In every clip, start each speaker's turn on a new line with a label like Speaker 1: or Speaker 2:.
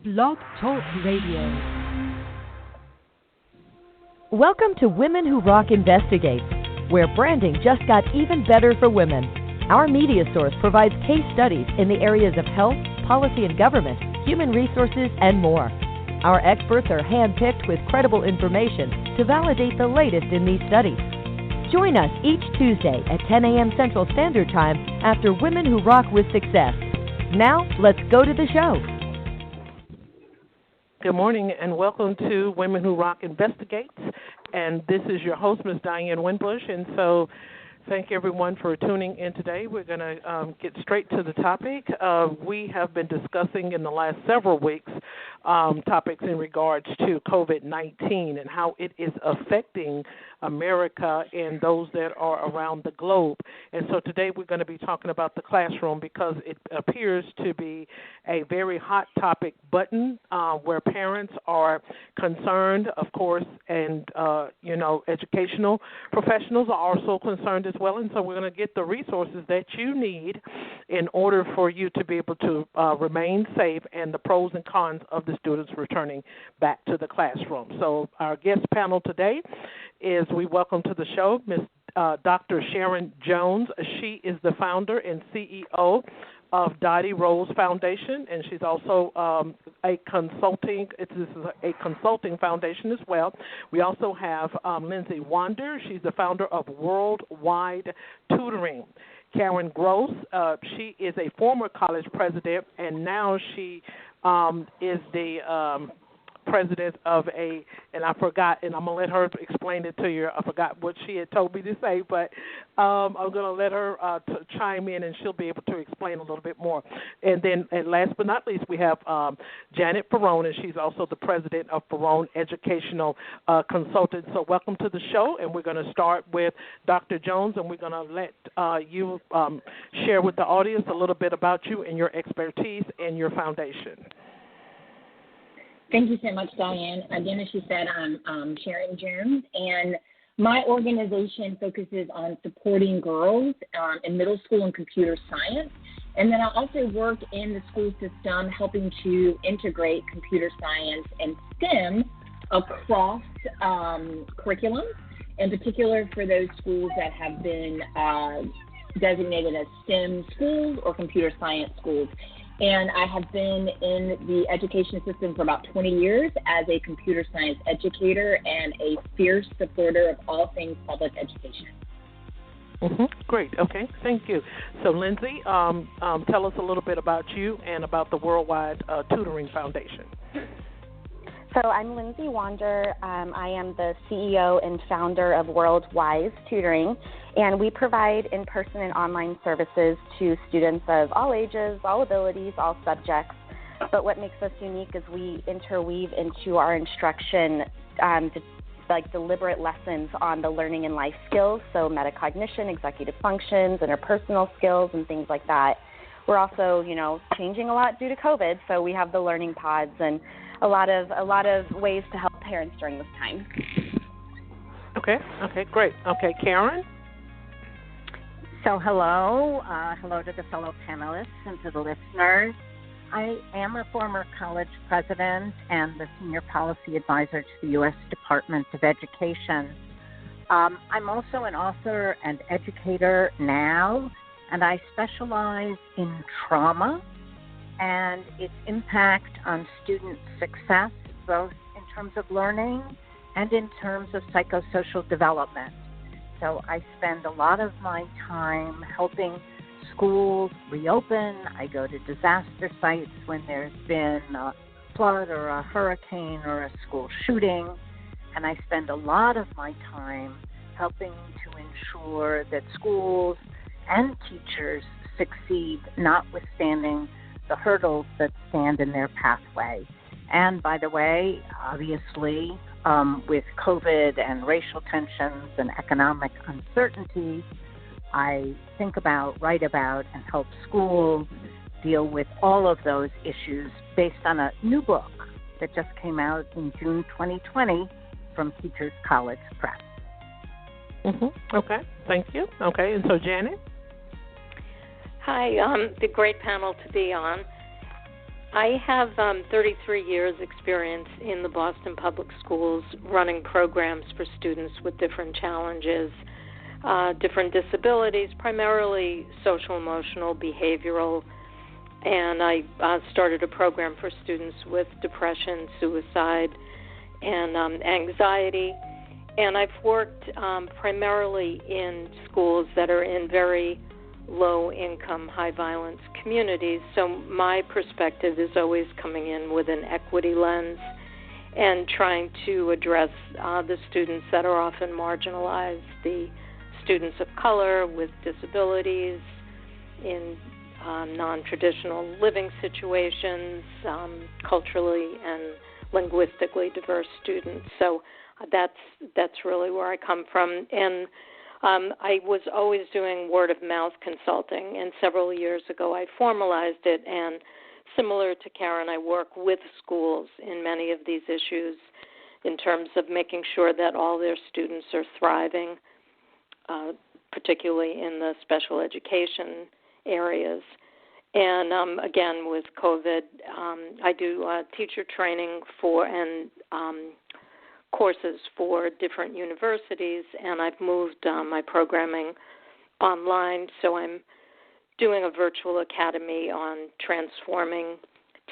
Speaker 1: Blog Talk Radio.
Speaker 2: Welcome to Women Who Rock Investigates, where branding just got even better for women. Our media source provides case studies in the areas of health, policy and government, human resources, and more. Our experts are handpicked with credible information to validate the latest in these studies. Join us each Tuesday at 10 a.m. Central Standard Time after Women Who Rock with Success. Now, let's go to the show.
Speaker 3: Good morning and welcome to Women Who Rock Investigates. And this is your host, Ms. Diane Winbush. And so thank everyone for tuning in today. We're going to get straight to the topic. We have been discussing in the last several weeks topics in regards to COVID-19 and how it is affecting America and those that are around the globe. And so today we're going to be talking about the classroom because it appears to be a very hot topic button where parents are concerned, of course, and, educational professionals are also concerned as well. And so we're going to get the resources that you need in order for you to be able to remain safe and the pros and cons of the students returning back to the classroom. So our guest panel today is we welcome to the show Ms. Dr. Sharon Jones. She is the founder and CEO of Dottie Rose Foundation, and she's also a consulting foundation as well. We also have Lindsay Wander. She's the founder of Worldwide Tutoring. Karen Gross, she is a former college president, and now she is the president of and I forgot, and I'm going to let her explain it to you. I forgot what she had told me to say, but I'm going to let her chime in, and she'll be able to explain a little bit more. And then, and last but not least, we have Janet Ferrone, and she's also the president of Ferrone Educational Consultants. So welcome to the show, and we're going to start with Dr. Jones, and we're going to let you share with the audience a little bit about you and your expertise and your foundation.
Speaker 4: Thank you so much, Diane. Again, as she said, I'm Sharon Jones, and my organization focuses on supporting girls in middle school and computer science. And then I also work in the school system helping to integrate computer science and STEM across curriculums, in particular for those schools that have been designated as STEM schools or computer science schools. And I have been in the education system for about 20 years as a computer science educator and a fierce supporter of all things public education.
Speaker 3: Mm-hmm. Great. Okay. Thank you. So, Lindsay, tell us a little bit about you and about the Worldwide Tutoring Foundation.
Speaker 5: So I'm Lindsay Wander. I am the CEO and founder of Worldwide Tutoring, and we provide in-person and online services to students of all ages, all abilities, all subjects. But what makes us unique is we interweave into our instruction deliberate lessons on the learning and life skills, so metacognition, executive functions, interpersonal skills, and things like that. We're also, changing a lot due to COVID, so we have the learning pods and a lot of ways to help parents during this time.
Speaker 3: Okay, great. Okay, Karen?
Speaker 6: So hello to the fellow panelists and to the listeners. I am a former college president and the senior policy advisor to the U.S. Department of Education. I'm also an author and educator now, and I specialize in trauma and its impact on student success, both in terms of learning and in terms of psychosocial development. So I spend a lot of my time helping schools reopen. I go to disaster sites when there's been a flood or a hurricane or a school shooting, and I spend a lot of my time helping to ensure that schools and teachers succeed, notwithstanding the hurdles that stand in their pathway. And by the way, obviously, with COVID and racial tensions and economic uncertainty, I think about, write about, and help schools deal with all of those issues based on a new book that just came out in June 2020 from Teachers College Press.
Speaker 3: Mm-hmm. Okay, thank you. Okay, and so Janet?
Speaker 7: Hi, the great panel to be on. I have 33 years experience in the Boston Public Schools running programs for students with different challenges, different disabilities, primarily social, emotional, behavioral, and I started a program for students with depression, suicide, and anxiety. And I've worked primarily in schools that are in very low-income, high-violence communities. So my perspective is always coming in with an equity lens and trying to address the students that are often marginalized, the students of color with disabilities in non-traditional living situations, culturally and linguistically diverse students. So that's really where I come from. And I was always doing word-of-mouth consulting, and several years ago I formalized it. And similar to Karen, I work with schools in many of these issues in terms of making sure that all their students are thriving, particularly in the special education areas. And again, with COVID, I do teacher training for and courses for different universities, and I've moved my programming online, so I'm doing a virtual academy on transforming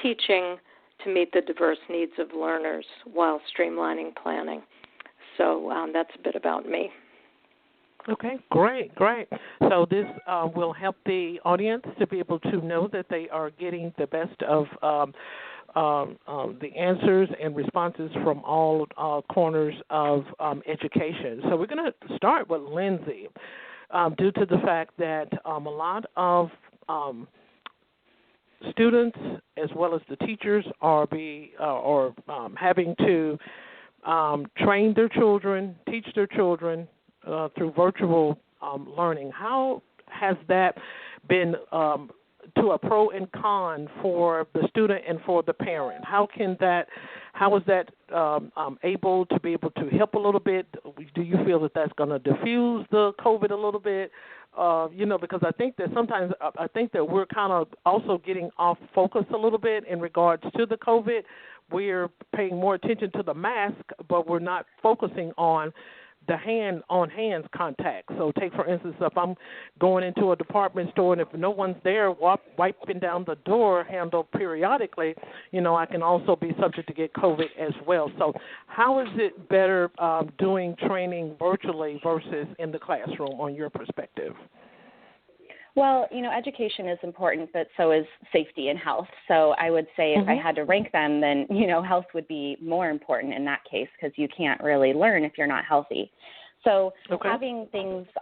Speaker 7: teaching to meet the diverse needs of learners while streamlining planning. So that's a bit about me.
Speaker 3: Okay, great. So this will help the audience to be able to know that they are getting the best of the answers and responses from all corners of education. So we're going to start with Lindsay, due to the fact that a lot of students as well as the teachers are having to train their children, teach their children through virtual learning. How has that been to a pro and con for the student and for the parent? How is that able to be able to help a little bit? Do you feel that that's going to diffuse the COVID a little bit? Because I think that sometimes we're kind of also getting off focus a little bit in regards to the COVID. We're paying more attention to the mask, but we're not focusing on the hand-on-hands contact. So take, for instance, if I'm going into a department store and if no one's there wiping down the door handle periodically, I can also be subject to get COVID as well. So how is it better doing training virtually versus in the classroom on your perspective?
Speaker 5: Well, education is important, but so is safety and health. So I would say if I had to rank them, then, health would be more important in that case because you can't really learn if you're not healthy. So having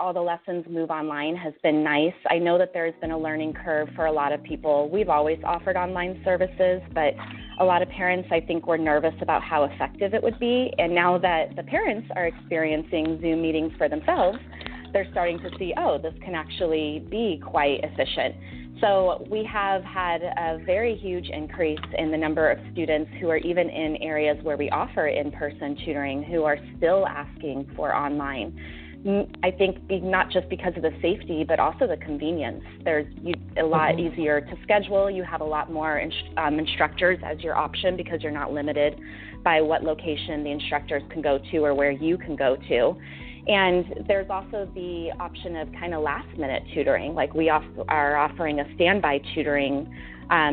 Speaker 5: all the lessons move online has been nice. I know that there's been a learning curve for a lot of people. We've always offered online services, but a lot of parents, I think, were nervous about how effective it would be. And now that the parents are experiencing Zoom meetings for themselves, they're starting to see, this can actually be quite efficient. So we have had a very huge increase in the number of students who are even in areas where we offer in-person tutoring who are still asking for online. I think not just because of the safety, but also the convenience. There's a lot easier to schedule. You have a lot more instructors as your option because you're not limited by what location the instructors can go to or where you can go to. And there's also the option of kind of last-minute tutoring. Like we are offering a standby tutoring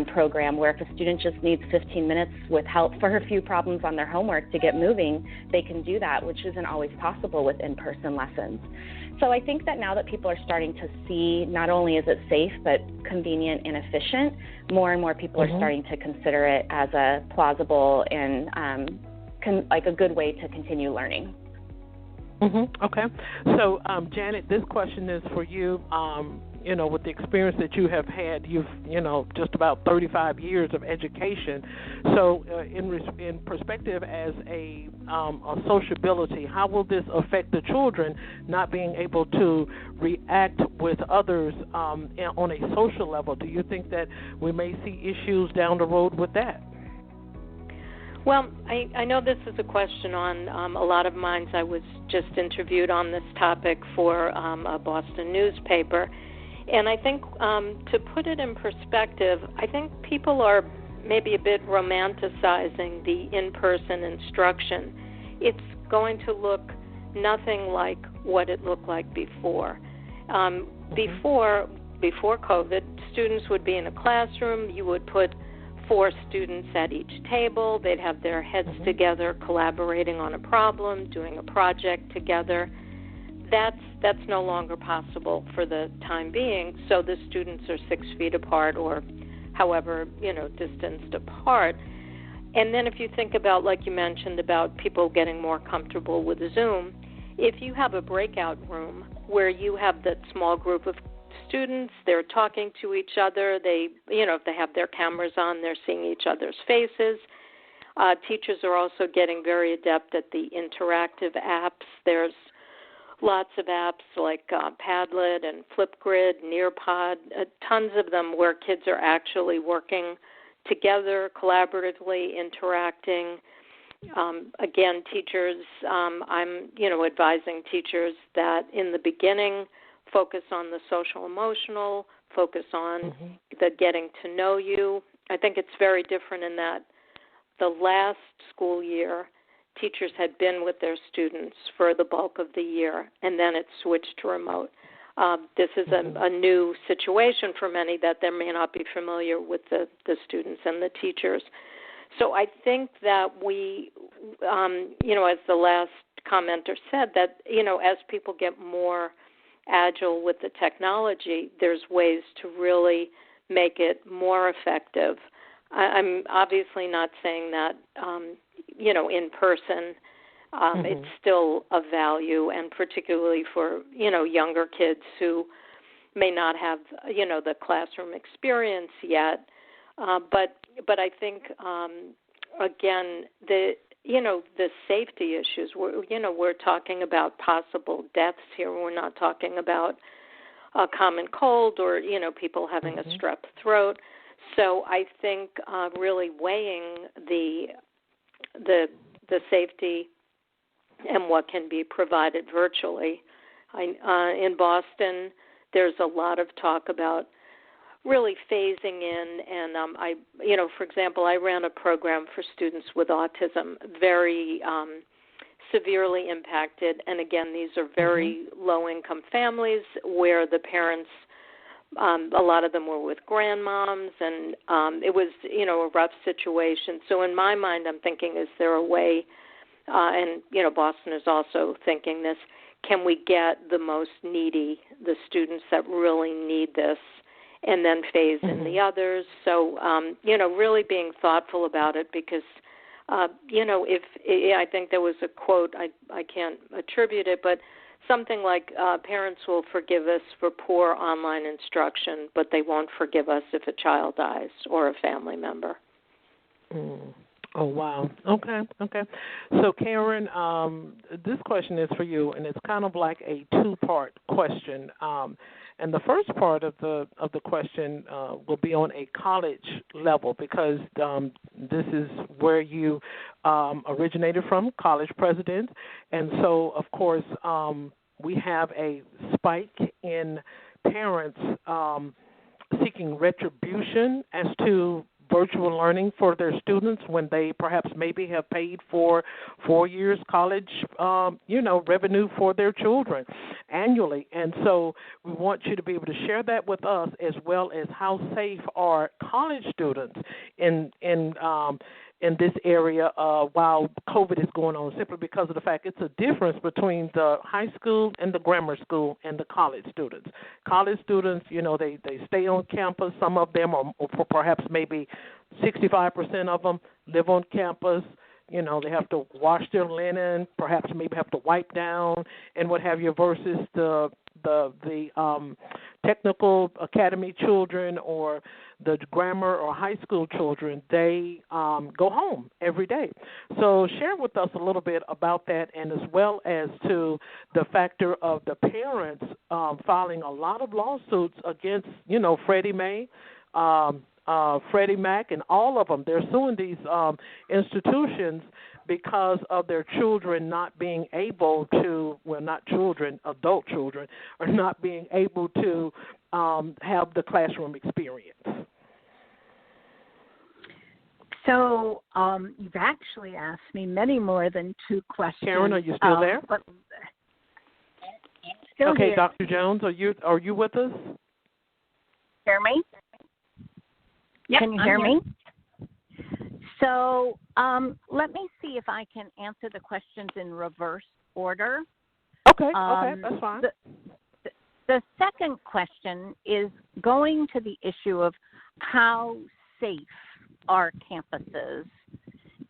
Speaker 5: program where if a student just needs 15 minutes with help for a few problems on their homework to get moving, they can do that, which isn't always possible with in-person lessons. So I think that now that people are starting to see not only is it safe but convenient and efficient, more and more people are starting to consider it as a plausible and like a good way to continue learning.
Speaker 3: Okay. So, Janet, this question is for you. With the experience that you have had, you've, just about 35 years of education. So, in perspective as a sociability, how will this affect the children not being able to react with others on a social level? Do you think that we may see issues down the road with that?
Speaker 7: Well, I know this is a question on a lot of minds. I was just interviewed on this topic for a Boston newspaper. And I think to put it in perspective, I think people are maybe a bit romanticizing the in-person instruction. It's going to look nothing like what it looked like before. Before COVID, students would be in a classroom. You would put 4 students at each table. They'd have their heads together, collaborating on a problem, doing a project together. That's no longer possible for the time being. So the students are 6 feet apart, or however, distanced apart. And then if you think about, like you mentioned, about people getting more comfortable with Zoom, if you have a breakout room where you have that small group of students, they're talking to each other, if they have their cameras on, they're seeing each other's faces. Teachers are also getting very adept at the interactive apps. There's lots of apps like Padlet and Flipgrid, Nearpod, tons of them where kids are actually working together, collaboratively interacting. Again, teachers, I'm, advising teachers that in the beginning, focus on the social emotional, focus on the getting to know you. I think it's very different in that the last school year, teachers had been with their students for the bulk of the year, and then it switched to remote. This is a new situation for many that they may not be familiar with the students and the teachers. So I think that we, as the last commenter said, that, as people get more agile with the technology, there's ways to really make it more effective. I'm obviously not saying that, in person, it's still of value, and particularly for, younger kids who may not have, the classroom experience yet. But I think, again, the safety issues, we're talking about possible deaths here. We're not talking about a common cold or, people having a strep throat. So I think really weighing the safety and what can be provided virtually. In Boston, there's a lot of talk about really phasing in, and for example, I ran a program for students with autism, very severely impacted, and again, these are very low-income families where the parents, a lot of them were with grandmoms, and it was, a rough situation. So in my mind, I'm thinking, is there a way, and, Boston is also thinking this, can we get the most needy, the students that really need this, and then phase in the others? So, really being thoughtful about it, because, if I think there was a quote, I can't attribute it, but something like parents will forgive us for poor online instruction, but they won't forgive us if a child dies or a family member.
Speaker 3: Oh, wow. Okay. So, Karen, this question is for you, and it's kind of like a 2-part question. And the first part of the question will be on a college level, because this is where you originated from, college president. And so, of course, we have a spike in parents seeking retribution as to virtual learning for their students when they perhaps maybe have paid for 4 years college, revenue for their children annually. And so we want you to be able to share that with us, as well as how safe are college students in this area while COVID is going on, simply because of the fact it's a difference between the high school and the grammar school and the college students. College students, they stay on campus. Some of them, or perhaps maybe 65% of them, live on campus. They have to wash their linen, perhaps maybe have to wipe down and what have you, versus the technical academy children or the grammar or high school children. They go home every day. So share with us a little bit about that, and as well as to the factor of the parents filing a lot of lawsuits against, Freddie Mae, Freddie Mac, and all of them. They're suing these institutions because of their children not being able to, not children, adult children, are not being able to have the classroom experience.
Speaker 6: So you've actually asked me many more than two questions.
Speaker 3: Karen, are you still there?
Speaker 6: But still
Speaker 3: okay,
Speaker 6: here.
Speaker 3: Dr. Jones, are you with us?
Speaker 6: Hear me?
Speaker 4: Yep,
Speaker 6: Can you hear me? So let me see if I can answer the questions in reverse order.
Speaker 3: Okay, that's fine.
Speaker 6: The second question is going to the issue of how safe are campuses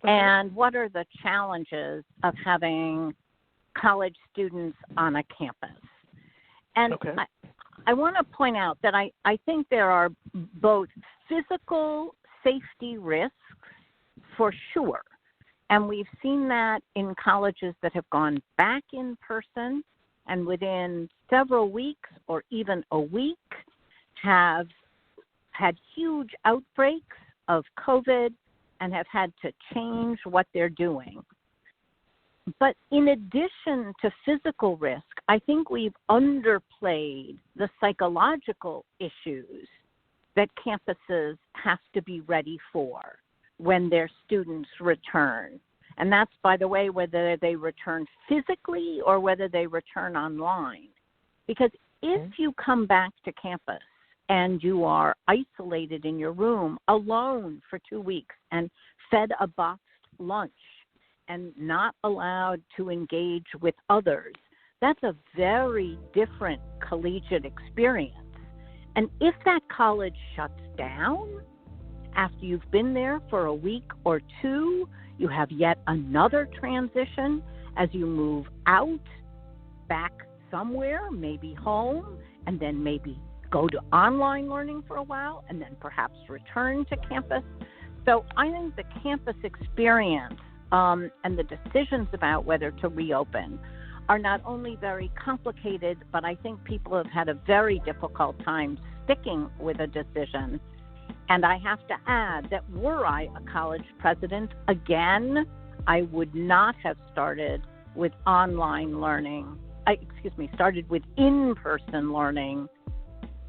Speaker 6: and what are the challenges of having college students on a campus. And I want to point out that I think there are both physical safety risks for sure, and we've seen that in colleges that have gone back in person and within several weeks or even a week have had huge outbreaks of COVID and have had to change what they're doing. But in addition to physical risk, I think we've underplayed the psychological issues that campuses have to be ready for when their students return. And that's, by the way, whether they return physically or whether they return online. Because if you come back to campus and you are isolated in your room alone for 2 weeks and fed a boxed lunch and not allowed to engage with others, that's a very different collegiate experience. And if that college shuts down after you've been there for a week or two, you have yet another transition as you move out, back somewhere, maybe home, and then maybe go to online learning for a while, and then perhaps return to campus. So I think the campus experience and the decisions about whether to reopen are not only very complicated, but I think people have had a very difficult time sticking with a decision. And I have to add that were I a college president, again, I would not have started with online learning, started with in-person learning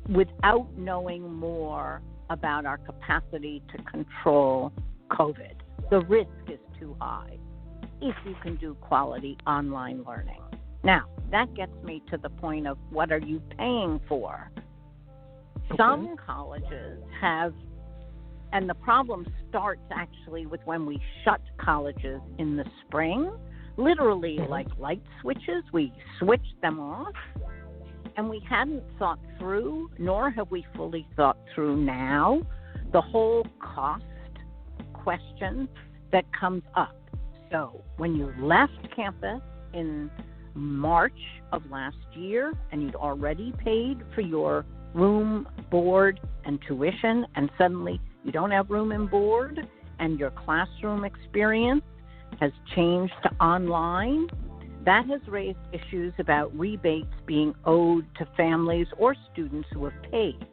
Speaker 6: without knowing more about our capacity to control COVID. The risk is too high if you can do quality online learning. Now, that gets me to the point of what are you paying for? Some colleges have, and the problem starts actually with when we shut colleges in the spring, literally like light switches, we switched them off, and we hadn't thought through, nor have we fully thought through now, the whole cost question that comes up. So when you left campus in March of last year and you'd already paid for your room, board, and tuition, and suddenly you don't have room and board, and your classroom experience has changed to online, that has raised issues about rebates being owed to families or students who have paid.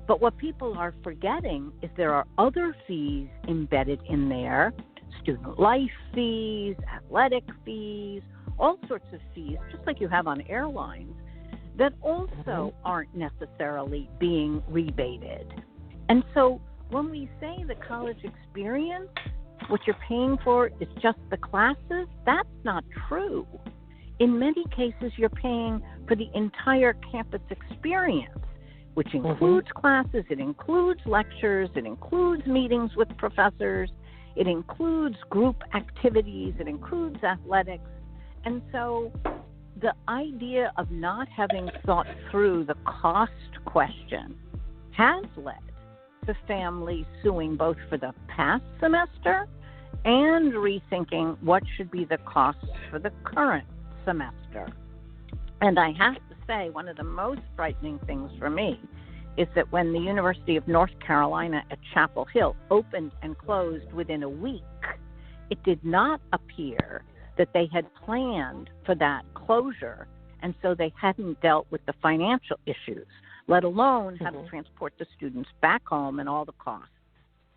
Speaker 6: But what people are forgetting is there are other fees embedded in there, student life fees, athletic fees, all sorts of fees, just like you have on airlines, that also aren't necessarily being rebated. And so when we say the college experience, what you're paying for is just the classes, that's not true. In many cases, you're paying for the entire campus experience, which includes classes, it includes lectures, it includes meetings with professors, it includes group activities, it includes athletics. And so the idea of not having thought through the cost question has led to families suing both for the past semester and rethinking what should be the costs for the current semester. And I have to say, one of the most frightening things for me is that when the University of North Carolina at Chapel Hill opened and closed within a week, it did not appear that they had planned for that closure, and so they hadn't dealt with the financial issues, let alone how to transport the students back home and all the costs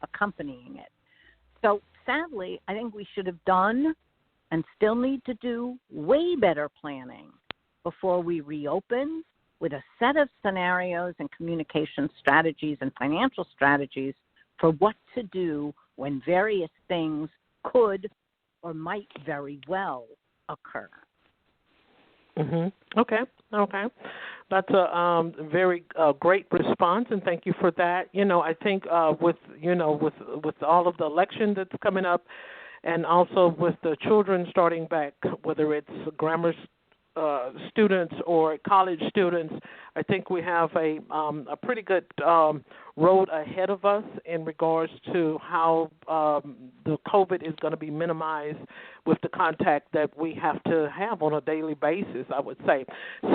Speaker 6: accompanying it. So sadly, I think we should have done and still need to do way better planning before we reopen with a set of scenarios and communication strategies and financial strategies for what to do when various things could or might very well occur.
Speaker 3: Okay. That's a very great response, and thank you for that. I think with all of the election that's coming up, and also with the children starting back, whether it's grammar students or college students, I think we have a pretty good road ahead of us in regards to how the COVID is going to be minimized with the contact that we have to have on a daily basis, I would say.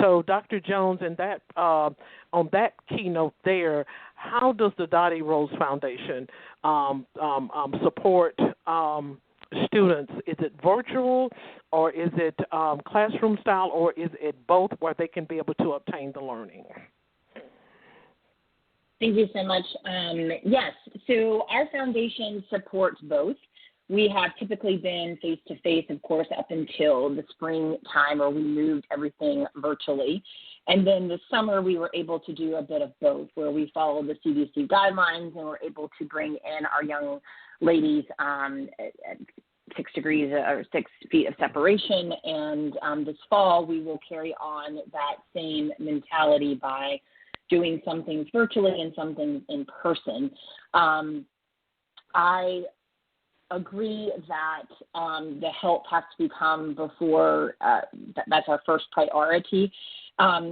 Speaker 3: So, Dr. Jones, in that on that keynote there, how does the Dottie Rose Foundation support students? Is it virtual, or is it classroom style, or is it both, where they can be able to obtain the learning?
Speaker 4: Thank you so much. Yes, so our foundation supports both. We have typically been face-to-face, of course, up until the spring time, where we moved everything virtually. And then this summer, we were able to do a bit of both, where we followed the CDC guidelines and were able to bring in our young ladies at 6 degrees or 6 feet of separation. And this fall, we will carry on that same mentality by doing some things virtually and some things in person. I agree that the help has to come before, that's our first priority.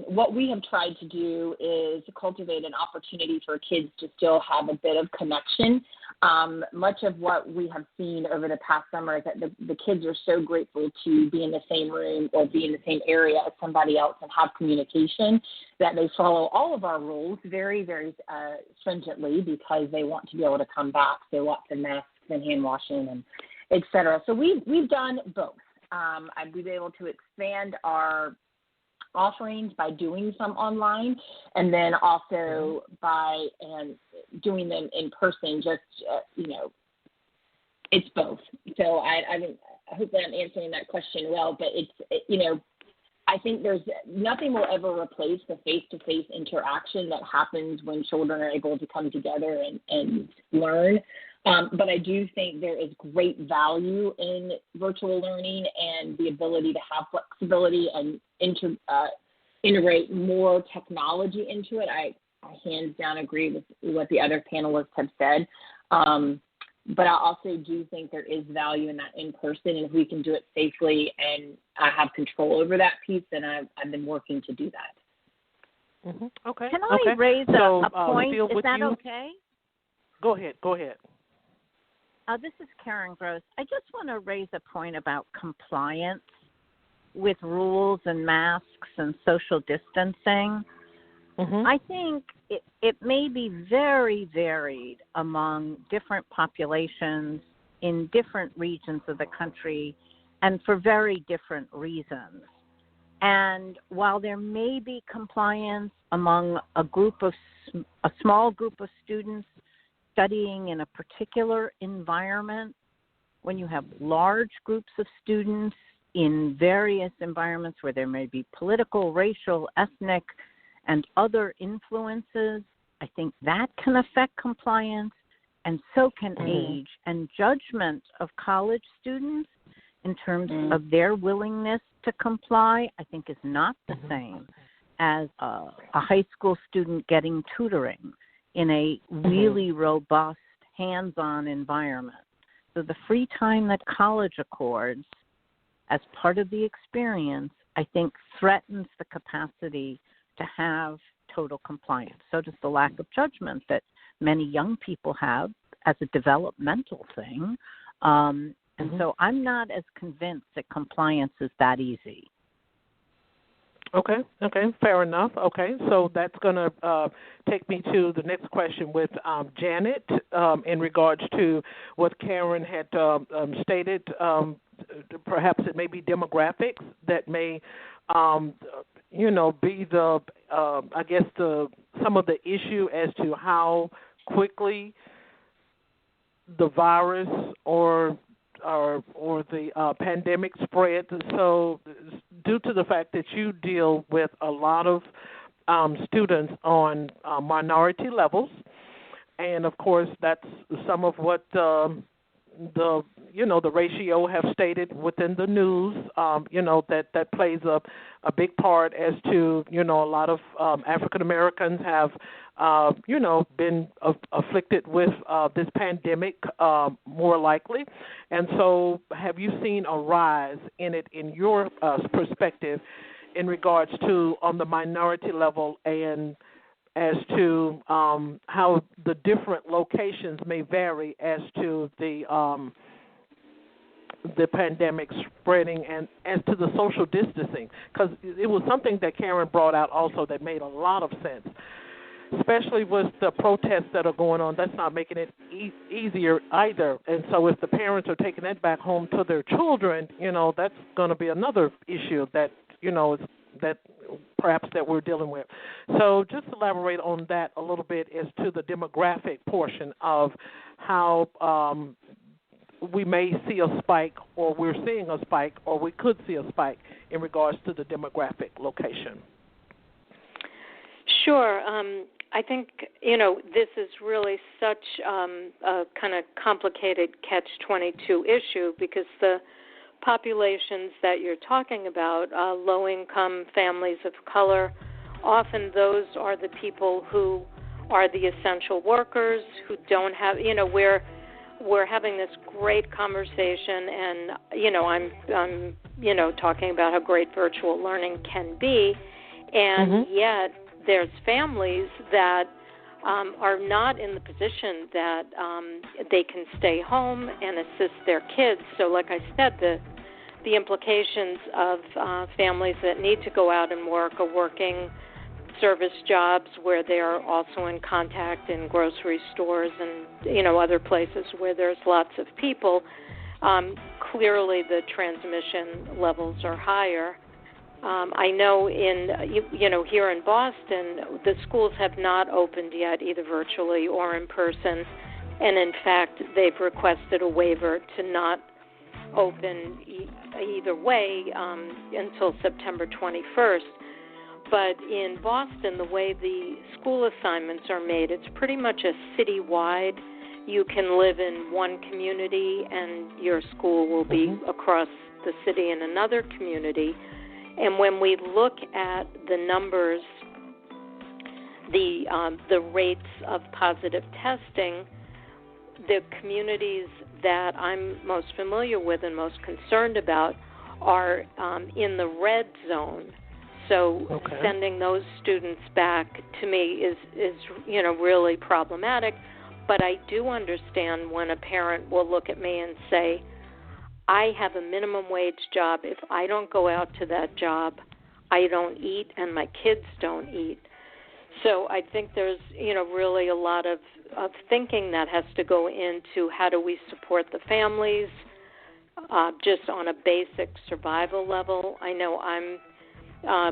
Speaker 4: What we have tried to do is cultivate an opportunity for kids to still have a bit of connection. Much of what we have seen over the past summer is that the kids are so grateful to be in the same room or be in the same area as somebody else and have communication that they follow all of our rules very, very stringently, because they want to be able to come back. So lots of masks and hand washing and et cetera. So we've done both. We've been able to expand our offerings by doing some online, and then also by doing them in person. Just it's both. So I hope that I'm answering that question well. But I think there's nothing will ever replace the face-to-face interaction that happens when children are able to come together and learn. But I do think there is great value in virtual learning and the ability to have flexibility and integrate more technology into it. I hands down agree with what the other panelists have said. But I also do think there is value in that in person, and if we can do it safely and I have control over that piece, then I've been working to do that.
Speaker 3: Okay.
Speaker 6: Can I raise a point? Is that okay?
Speaker 3: Go ahead.
Speaker 6: This is Karen Gross. I just want to raise a point about compliance with rules and masks and social distancing. I think it may be very varied among different populations in different regions of the country and for very different reasons. And while there may be compliance among a small group of students studying in a particular environment, when you have large groups of students in various environments where there may be political, racial, ethnic, and other influences, I think that can affect compliance, and so can age and judgment of college students in terms of their willingness to comply, I think is not the same as a high school student getting tutoring in a really robust, hands-on environment. So the free time that college accords as part of the experience, I think, threatens the capacity to have total compliance. So does the lack of judgment that many young people have as a developmental thing. And so I'm not as convinced that compliance is that easy.
Speaker 3: Okay, fair enough. Okay, so that's going to take me to the next question with Janet in regards to what Karen had stated. Perhaps it may be demographics that may, be the, some of the issue as to how quickly the virus or the pandemic spread. So due to the fact that you deal with a lot of students on minority levels, and of course that's some of what the the ratio have stated within the news, that plays a big part as to a lot of African Americans have been afflicted with this pandemic more likely, and so have you seen a rise in it in your perspective in regards to on the minority level and as to how the different locations may vary as to the pandemic spreading and as to the social distancing? Because it was something that Karen brought out also that made a lot of sense, especially with the protests that are going on. That's not making it easier either. And so if the parents are taking that back home to their children, that's going to be another issue that, that perhaps that we're dealing with. So just elaborate on that a little bit as to the demographic portion of how we may see a spike, or we're seeing a spike, or we could see a spike in regards to the demographic location.
Speaker 7: Sure. I think, this is really such a kind of complicated catch-22 issue because the populations that you're talking about, low-income families of color, often those are the people who are the essential workers who don't have, we're having this great conversation, and, I'm talking about how great virtual learning can be, and yet there's families that are not in the position that they can stay home and assist their kids. So like I said, the implications of families that need to go out and work are working service jobs where they're also in contact in grocery stores and, other places where there's lots of people. Clearly the transmission levels are higher. I know here in Boston, the schools have not opened yet, either virtually or in person, and in fact, they've requested a waiver to not open either way until September 21st. But in Boston, the way the school assignments are made, it's pretty much a citywide. You can live in one community and your school will be across the city in another community. And when we look at the numbers, the rates of positive testing, the communities that I'm most familiar with and most concerned about are in the red zone. So sending those students back to me is really problematic. But I do understand when a parent will look at me and say, I have a minimum wage job. If I don't go out to that job, I don't eat and my kids don't eat. So I think there's, really a lot of thinking that has to go into how do we support the families just on a basic survival level. I know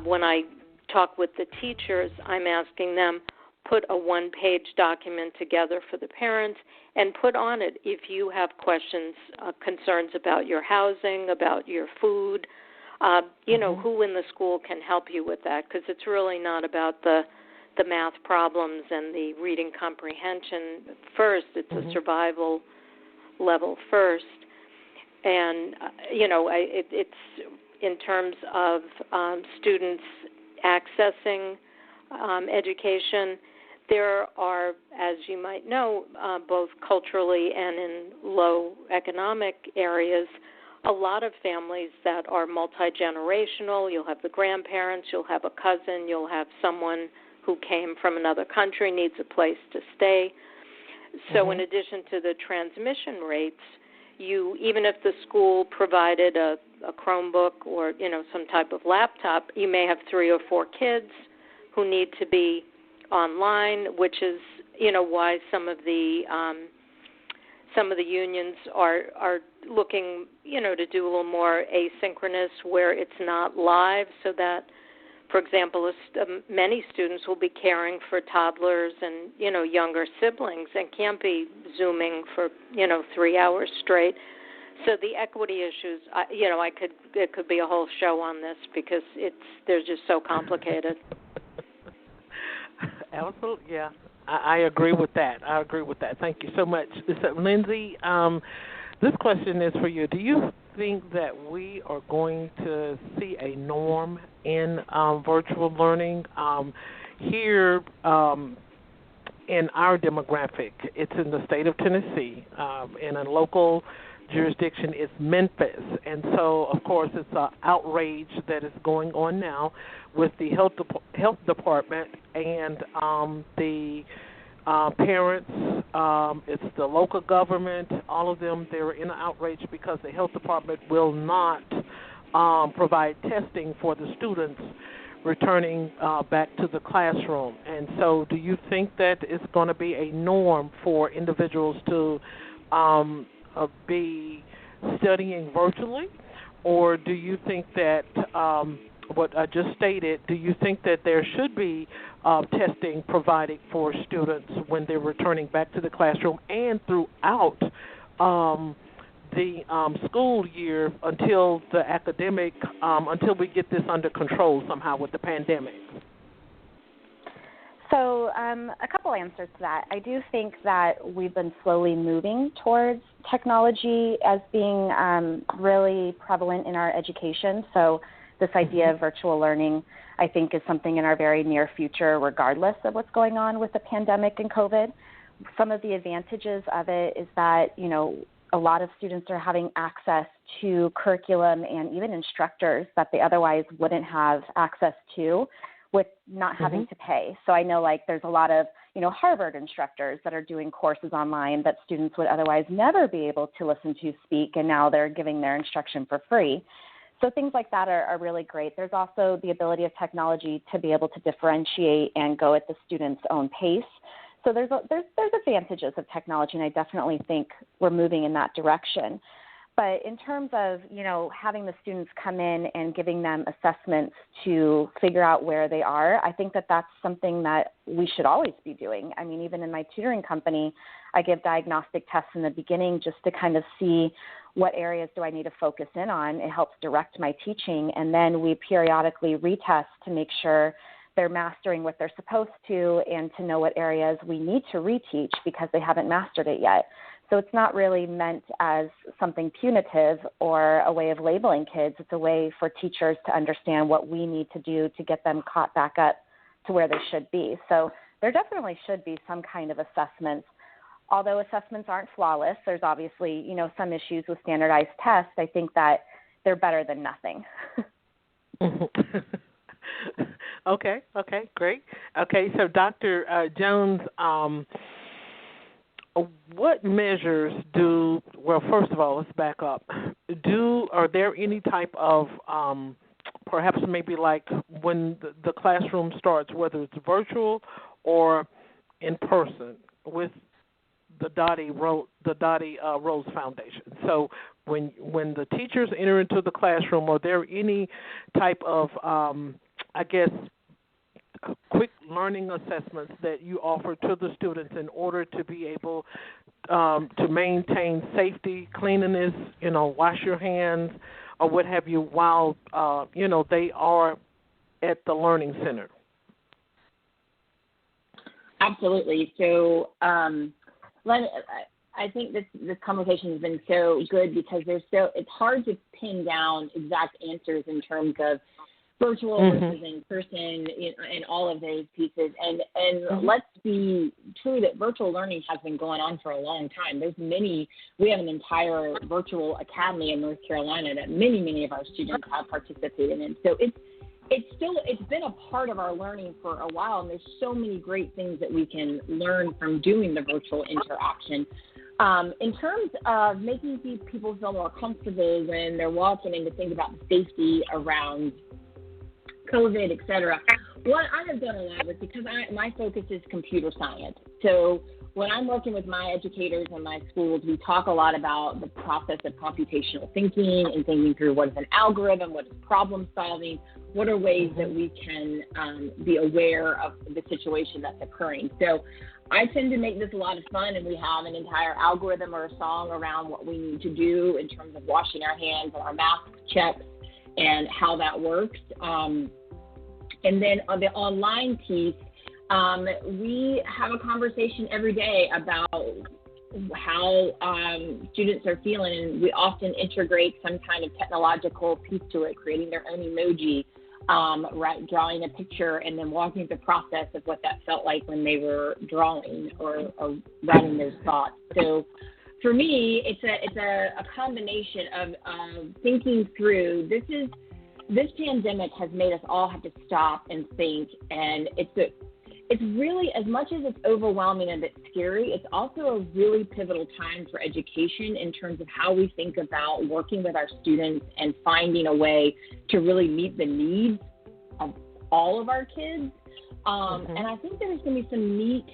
Speaker 7: when I talk with the teachers, I'm asking them, put a one-page document together for the parents and put on it if you have questions, concerns about your housing, about your food, who in the school can help you with that, because it's really not about the math problems and the reading comprehension first. It's a survival level first. And, it's in terms of students accessing education, there are, as you might know, both culturally and in low economic areas, a lot of families that are multi-generational. You'll have the grandparents, you'll have a cousin, you'll have someone who came from another country, needs a place to stay. So in addition to the transmission rates, even if the school provided a Chromebook or, some type of laptop, you may have 3 or 4 kids who need to be online, which is, why some of the unions are looking, to do a little more asynchronous where it's not live, so that, for example, many students will be caring for toddlers and, younger siblings and can't be Zooming for, 3 hours straight. So the equity issues, it could be a whole show on this because they're just so complicated.
Speaker 3: Absolutely, yeah. I agree with that. Thank you so much. So, Lindsay, this question is for you. Do you think that we are going to see a norm in virtual learning here in our demographic? It's in the state of Tennessee, in a local jurisdiction is Memphis, and so of course it's an outrage that is going on now with the health department and the parents. It's the local government. All of them, they're in an outrage because the health department will not provide testing for the students returning back to the classroom. And so, do you think that it's going to be a norm for individuals to be studying virtually, or do you think that what I just stated, do you think that there should be testing provided for students when they're returning back to the classroom and throughout the school year until the academic, until we get this under control somehow with the pandemic?
Speaker 5: So a couple answers to that. I do think that we've been slowly moving towards technology as being really prevalent in our education. So this idea of virtual learning, I think, is something in our very near future, regardless of what's going on with the pandemic and COVID. Some of the advantages of it is that, you know, a lot of students are having access to curriculum and even instructors that they otherwise wouldn't have access to with not having to pay. So I know, like, there's a lot of, you know, Harvard instructors that are doing courses online that students would otherwise never be able to listen to speak, and now they're giving their instruction for free. So things like that are really great. There's also the ability of technology to be able to differentiate and go at the student's own pace. So there's advantages of technology, and I definitely think we're moving in that direction. But in terms of, you know, having the students come in and giving them assessments to figure out where they are, I think that that's something that we should always be doing. I mean, even in my tutoring company, I give diagnostic tests in the beginning just to kind of see what areas do I need to focus in on. It helps direct my teaching, and then we periodically retest to make sure they're mastering what they're supposed to and to know what areas we need to reteach because they haven't mastered it yet. So it's not really meant as something punitive or a way of labeling kids. It's a way for teachers to understand what we need to do to get them caught back up to where they should be. So there definitely should be some kind of assessments. Although assessments aren't flawless, there's obviously, you know, some issues with standardized tests. I think that they're better than nothing.
Speaker 3: Okay, great. Okay, so Dr. Jones, what measures first of all, let's back up. Are there any type of, perhaps maybe like when the classroom starts, whether it's virtual or in person, with the Dottie Rose Foundation? So when the teachers enter into the classroom, are there any type of, quick learning assessments that you offer to the students in order to be able to maintain safety, cleanliness, you know, wash your hands or what have you while, they are at the learning center?
Speaker 4: Absolutely. So I think this conversation has been so good because it's hard to pin down exact answers in terms of virtual versus in person, and all of those pieces. And let's be true that virtual learning has been going on for a long time. We have an entire virtual academy in North Carolina that many of our students have participated in. So it's been a part of our learning for a while, and there's so many great things that we can learn from doing the virtual interaction. In terms of making people feel more comfortable when they're walking in to think about the safety around COVID, et cetera, what I have done a lot with, because my focus is computer science. So when I'm working with my educators in my schools, we talk a lot about the process of computational thinking and thinking through what is an algorithm, what is problem solving, what are ways that we can be aware of the situation that's occurring. So I tend to make this a lot of fun, and we have an entire algorithm or a song around what we need to do in terms of washing our hands and our mask checks and how that works. And then on the online piece, We have a conversation every day about how students are feeling, and we often integrate some kind of technological piece to it, creating their own emoji, drawing a picture, and then walking through the process of what that felt like when they were drawing or writing those thoughts. So for me, it's a combination of thinking through. This pandemic has made us all have to stop and think, and it's really, as much as it's overwhelming and a bit scary, it's also a really pivotal time for education in terms of how we think about working with our students and finding a way to really meet the needs of all of our kids. And I think there's going to be some neat,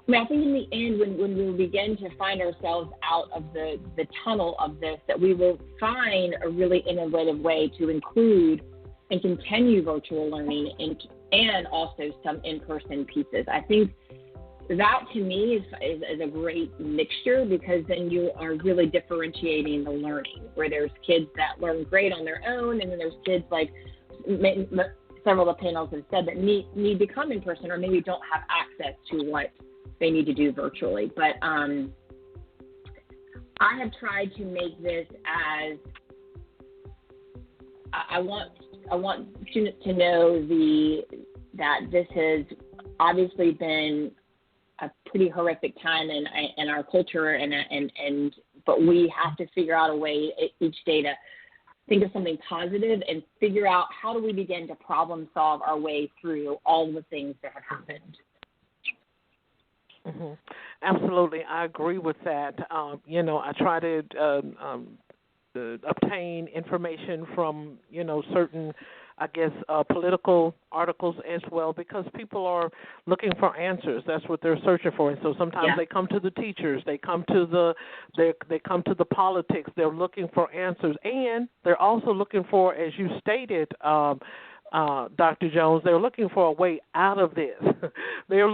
Speaker 4: I think in the end, when we begin to find ourselves out of the tunnel of this, that we will find a really innovative way to include and continue virtual learning and also some in-person pieces. I think that, to me, is a great mixture, because then you are really differentiating the learning, where there's kids that learn great on their own, and then there's kids, like several of the panels have said, that need to come in person or maybe don't have access to what they need to do virtually. But I have tried to make this as I want students to know that this has obviously been a pretty horrific time in our culture, but we have to figure out a way each day to think of something positive and figure out how do we begin to problem solve our way through all the things that have happened.
Speaker 3: Mm-hmm. Absolutely, I agree with that. I try to obtain information from, certain, political articles as well, because people are looking for answers. That's what they're searching for. And so sometimes they come to the teachers, they come to the politics. They're looking for answers, and they're also looking for, as you stated, Dr. Jones, they're looking for a way out of this. They're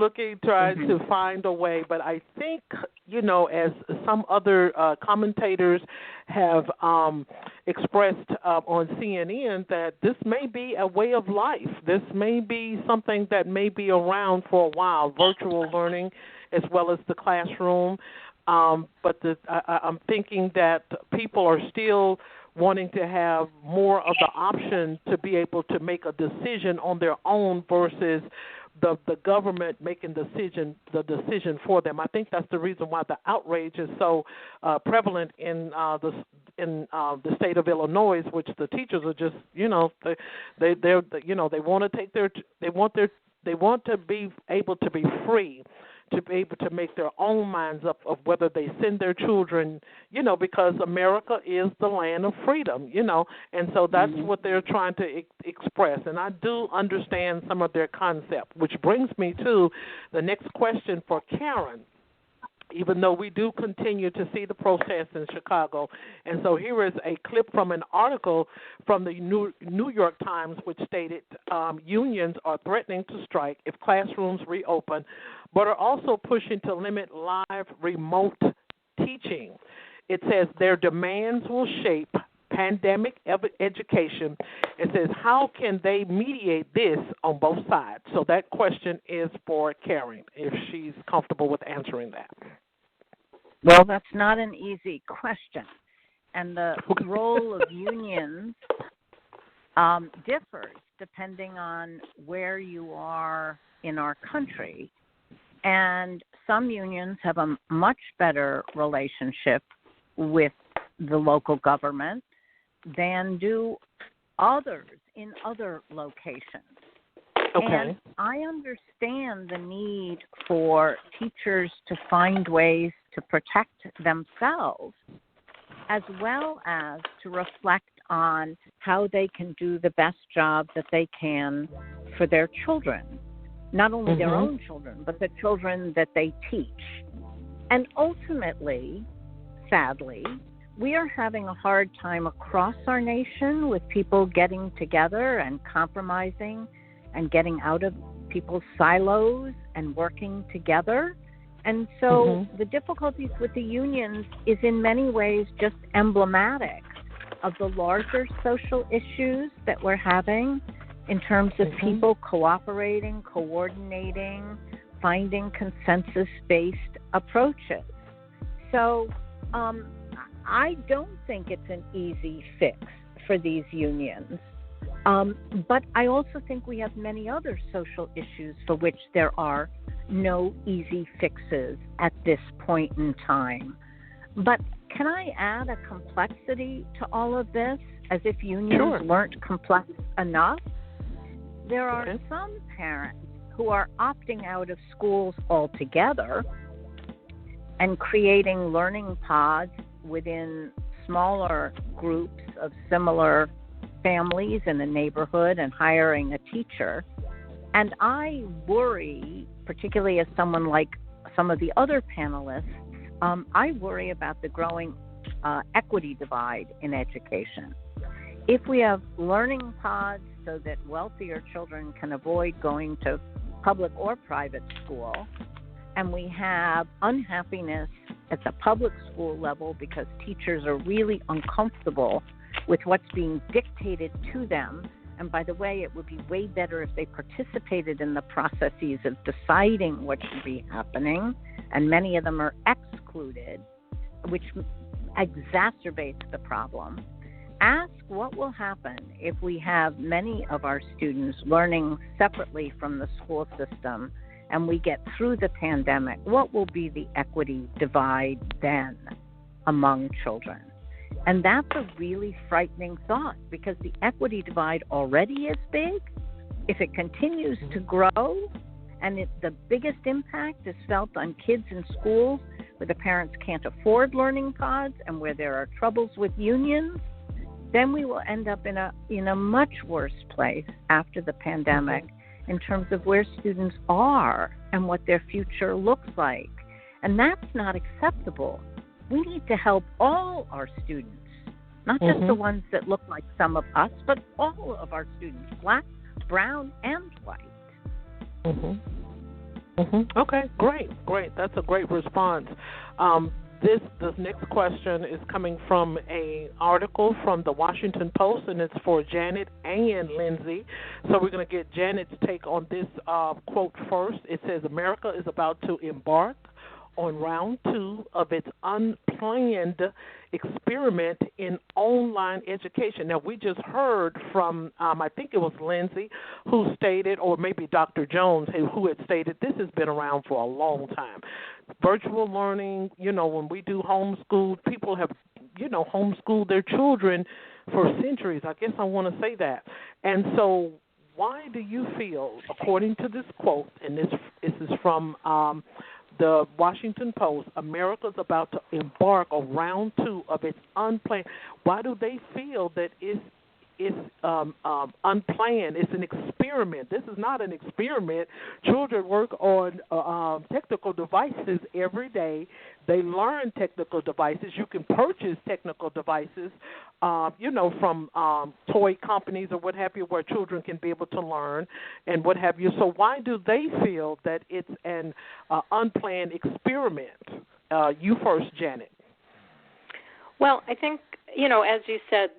Speaker 3: trying to find a way. But I think, as some other commentators have expressed on CNN, that this may be a way of life. This may be something that may be around for a while, virtual learning as well as the classroom. But I'm thinking that people are still wanting to have more of the option to be able to make a decision on their own versus the government making the decision for them. I think that's the reason why the outrage is so prevalent in the state of Illinois, which the teachers are just, they want to be able to be free, to be able to make their own minds up of whether they send their children, because America is the land of freedom, and so that's what they're trying to express. And I do understand some of their concept, which brings me to the next question for Karen, even though we do continue to see the protests in Chicago. And so here is a clip from an article from the New York Times, which stated unions are threatening to strike if classrooms reopen, but are also pushing to limit live remote teaching. It says their demands will shape pandemic education. It says, how can they mediate this on both sides? So that question is for Karen, if she's comfortable with answering that.
Speaker 6: Well, that's not an easy question. And the role of unions differs depending on where you are in our country. And some unions have a much better relationship with the local government than do others in other locations.
Speaker 3: Okay.
Speaker 6: And I understand the need for teachers to find ways to protect themselves, as well as to reflect on how they can do the best job that they can for their children. Not only their own children, but the children that they teach. And ultimately, sadly, we are having a hard time across our nation with people getting together and compromising and getting out of people's silos and working together. And so the difficulties with the unions is in many ways just emblematic of the larger social issues that we're having in terms of people cooperating, coordinating, finding consensus-based approaches. So I don't think it's an easy fix for these unions. But I also think we have many other social issues for which there are no easy fixes at this point in time. But can I add a complexity to all of this, as if unions weren't complex enough? There are some parents who are opting out of schools altogether and creating learning pods within smaller groups of similar families in the neighborhood and hiring a teacher. And I worry, particularly as someone like some of the other panelists, I worry about the growing equity divide in education. If we have learning pods so that wealthier children can avoid going to public or private school, and we have unhappiness at the public school level because teachers are really uncomfortable with what's being dictated to them. And by the way, it would be way better if they participated in the processes of deciding what should be happening, and many of them are excluded, which exacerbates the problem. Ask what will happen if we have many of our students learning separately from the school system and we get through the pandemic. What will be the equity divide then among children? And that's a really frightening thought, because the equity divide already is big. If it continues to grow, and the biggest impact is felt on kids in schools where the parents can't afford learning pods and where there are troubles with unions, then we will end up in a much worse place after the pandemic in terms of where students are and what their future looks like. And that's not acceptable. We need to help all our students, not just the ones that look like some of us, but all of our students, black, brown, and white.
Speaker 3: Okay, great. That's a great response. This next question is coming from an article from the Washington Post, and it's for Janet and Lindsay. So we're going to get Janet's take on this quote first. It says, America is about to embark on round 2 of its unplanned experiment in online education. Now, we just heard from, I think it was Lindsay, who stated, or maybe Dr. Jones, who had stated this has been around for a long time. Virtual learning, when we do homeschool, people have, homeschooled their children for centuries. I guess I want to say that. And so why do you feel, according to this quote, and this is from the Washington Post, America's about to embark on round 2 of its unplanned. Why do they feel that it's unplanned? It's an experiment. This is not an experiment. Children work on technical devices every day. They learn technical devices. You can purchase technical devices, from toy companies or what have you, where children can be able to learn and what have you. So why do they feel that it's an unplanned experiment? You first, Janet.
Speaker 7: Well, I think, as you said,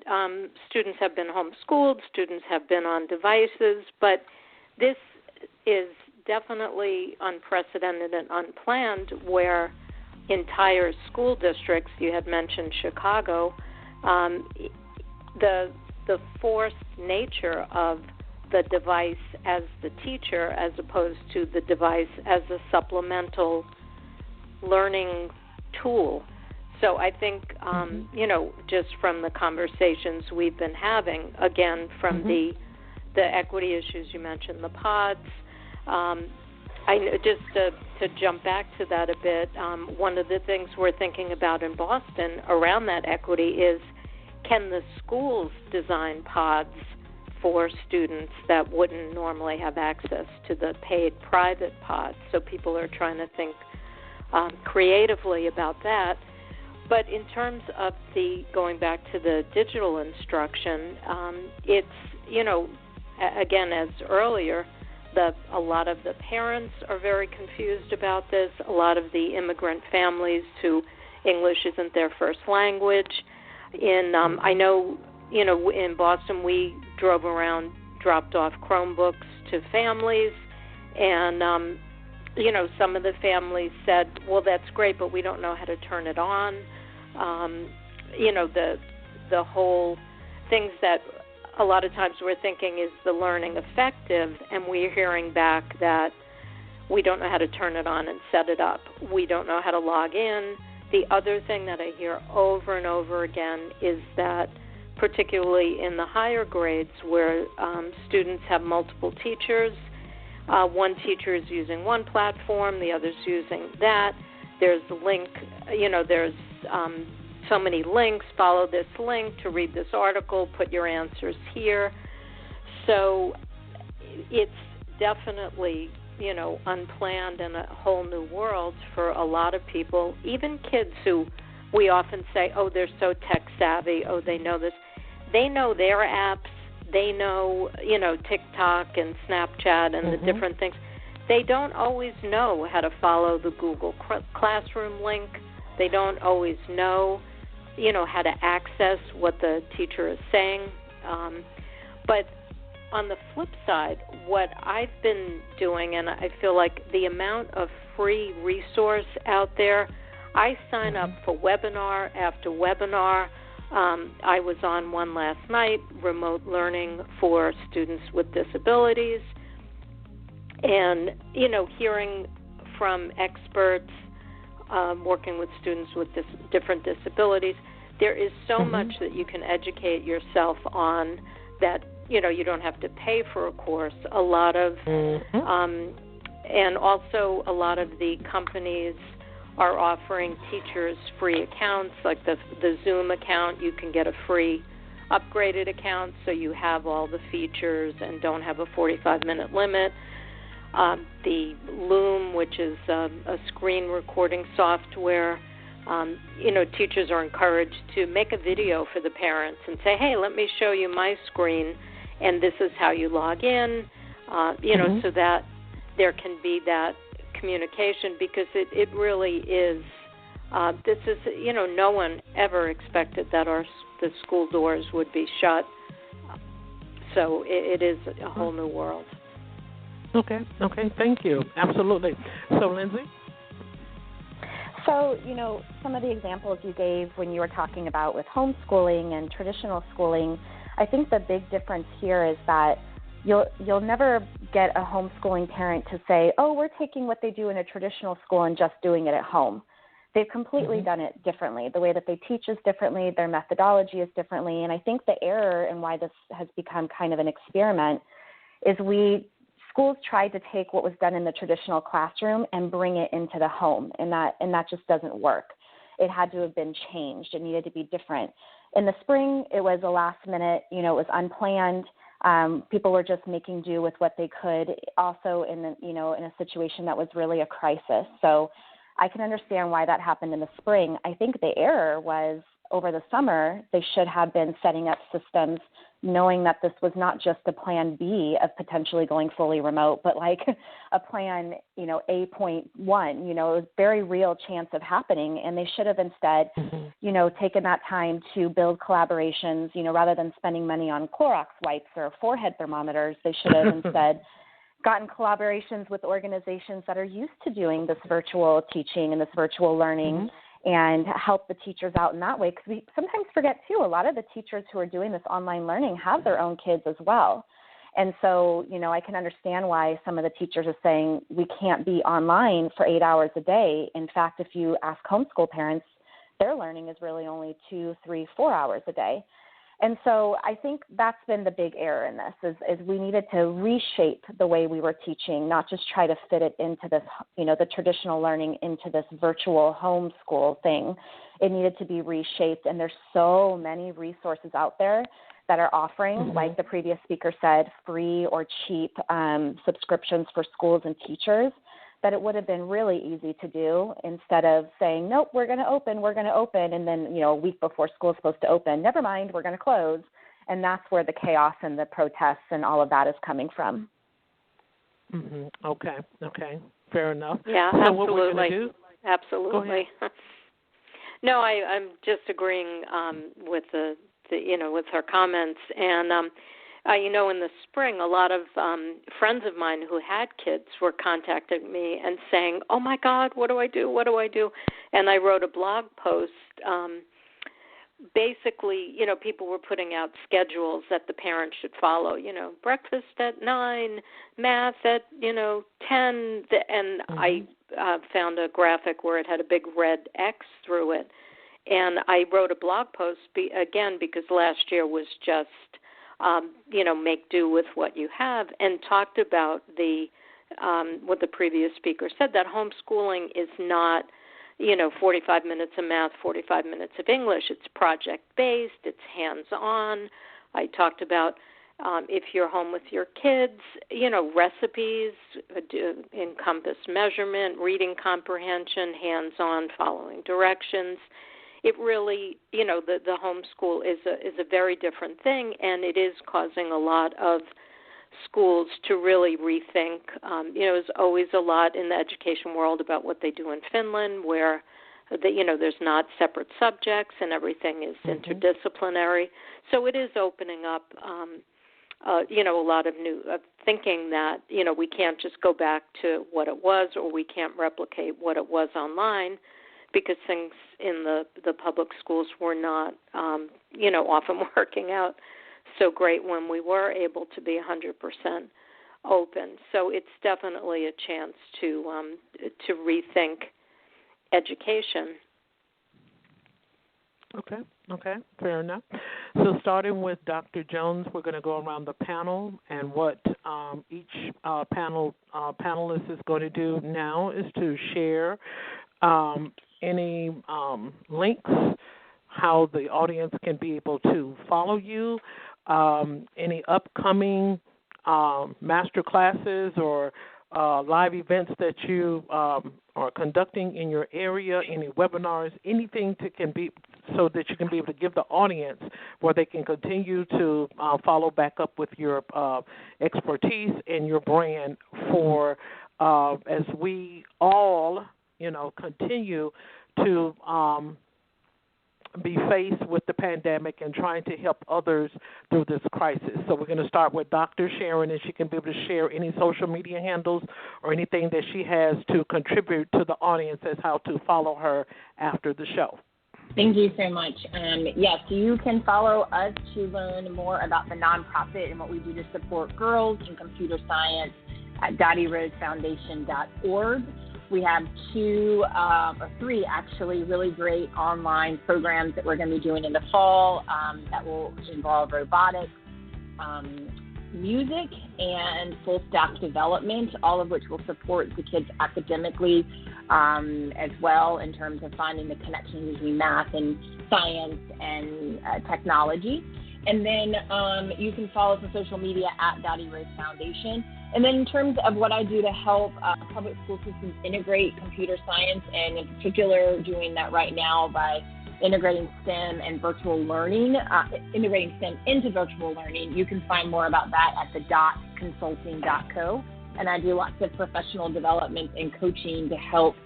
Speaker 7: students have been homeschooled, students have been on devices, but this is definitely unprecedented and unplanned, where entire school districts, you had mentioned Chicago, the forced nature of the device as the teacher as opposed to the device as a supplemental learning tool. So I think, just from the conversations we've been having, again, from the equity issues you mentioned, the pods, just to jump back to that a bit, one of the things we're thinking about in Boston around that equity is, can the schools design pods for students that wouldn't normally have access to the paid private pods? So people are trying to think creatively about that. But in terms of going back to the digital instruction, it's, again, as earlier, a lot of the parents are very confused about this. A lot of the immigrant families who English isn't their first language. I know, in Boston, we drove dropped off Chromebooks to families, and some of the families said, well, that's great, but we don't know how to turn it on. The whole things that a lot of times we're thinking, is the learning effective, and we're hearing back that we don't know how to turn it on and set it up. We don't know how to log in. The other thing that I hear over and over again is that, particularly in the higher grades where students have multiple teachers, one teacher is using one platform, the other's using that. There's a link, there's so many links. Follow this link to read this article, put your answers here. So it's definitely, unplanned and a whole new world for a lot of people, even kids who we often say, oh, they're so tech savvy, oh, they know this. They know their apps. They know, TikTok and Snapchat and the different things. They don't always know how to follow the Google Classroom link. They don't always know, how to access what the teacher is saying. But on the flip side, what I've been doing, and I feel like the amount of free resource out there, I sign up for webinar after webinar. I was on one last night, remote learning for students with disabilities, and, hearing from experts working with students with different disabilities. There is so much that you can educate yourself on that, you don't have to pay for a course. A lot of, and also a lot of the companies are offering teachers free accounts, like the Zoom account. You can get a free upgraded account so you have all the features and don't have a 45-minute limit. The Loom, which is a screen recording software, teachers are encouraged to make a video for the parents and say, hey, let me show you my screen, and this is how you log in, so that there can be that communication, because it really is, this is, no one ever expected that the school doors would be shut. So it is a whole new world.
Speaker 3: Okay, thank you. Absolutely. So, Lindsay?
Speaker 5: So, some of the examples you gave when you were talking about with homeschooling and traditional schooling, I think the big difference here is that you'll never get a homeschooling parent to say, oh, we're taking what they do in a traditional school and just doing it at home. They've completely done it differently. The way that they teach is differently. Their methodology is differently. And I think the error and why this has become kind of an experiment is schools tried to take what was done in the traditional classroom and bring it into the home, and that just doesn't work. It had to have been changed. It needed to be different. In the spring, it was a last minute, it was unplanned. People were just making do with what they could, also in a situation that was really a crisis. So I can understand why that happened in the spring. I think the error was over the summer, they should have been setting up systems knowing that this was not just a plan B of potentially going fully remote, but like a plan, A.1, it was a very real chance of happening. And they should have instead, taken that time to build collaborations, rather than spending money on Clorox wipes or forehead thermometers. They should have instead gotten collaborations with organizations that are used to doing this virtual teaching and this virtual learning, and help the teachers out in that way. Because we sometimes forget, too, a lot of the teachers who are doing this online learning have their own kids as well. And so, I can understand why some of the teachers are saying we can't be online for 8 hours a day. In fact, if you ask homeschool parents, their learning is really only 2, 3, 4 hours a day. And so I think that's been the big error in this, is we needed to reshape the way we were teaching, not just try to fit it into this, the traditional learning into this virtual homeschool thing. It needed to be reshaped, and there's so many resources out there that are offering, like the previous speaker said, free or cheap subscriptions for schools and teachers, that it would have been really easy to do instead of saying, nope, we're going to open, and then, a week before school is supposed to open, never mind, we're going to close. And that's where the chaos and the protests and all of that is coming from.
Speaker 3: Okay, fair enough.
Speaker 7: Yeah,
Speaker 3: so
Speaker 7: absolutely.
Speaker 3: What we're going to do?
Speaker 7: Absolutely. No, I'm just agreeing with with her comments, and in the spring, a lot of friends of mine who had kids were contacting me and saying, "Oh my God, what do I do? What do I do?" And I wrote a blog post. Basically, people were putting out schedules that the parents should follow. Breakfast at 9, math at 10, and I found a graphic where it had a big red X through it. And I wrote a blog post again because last year was just make do with what you have, and talked about what the previous speaker said, that homeschooling is not 45 minutes of math, 45 minutes of English. It's project-based. It's hands-on. I talked about if you're home with your kids, recipes encompass measurement, reading comprehension, hands-on, following directions. It really, the homeschool is a very different thing, and it is causing a lot of schools to really rethink. There's always a lot in the education world about what they do in Finland, where there's not separate subjects and everything is interdisciplinary. So it is opening up, a lot of new thinking that we can't just go back to what it was, or we can't replicate what it was online, because things in the public schools were not, often working out so great when we were able to be 100% open. So it's definitely a chance to rethink education.
Speaker 3: Okay, fair enough. So starting with Dr. Jones, we're going to go around the panel, and what each panelist is going to do now is to share any links, how the audience can be able to follow you, any upcoming master classes or live events that you are conducting in your area, any webinars, anything can be so that you can be able to give the audience where they can continue to follow back up with your expertise and your brand for as we all continue to be faced with the pandemic and trying to help others through this crisis. So we're going to start with Dr. Sharon, and she can be able to share any social media handles or anything that she has to contribute to the audience as how to follow her after the show.
Speaker 4: Thank you so much. Yes, you can follow us to learn more about the nonprofit and what we do to support girls in computer science at DottieRoseFoundation.org. We have 2 or 3 actually really great online programs that we're going to be doing in the fall that will involve robotics, music, and full stack development, all of which will support the kids academically as well in terms of finding the connection between math and science and technology. And then you can follow us on social media at Dottie Rose Foundation. And then in terms of what I do to help public school systems integrate computer science, and in particular doing that right now by integrating STEM and virtual learning, integrating STEM into virtual learning, you can find more about that at the dotconsulting.co. And I do lots of professional development and coaching to help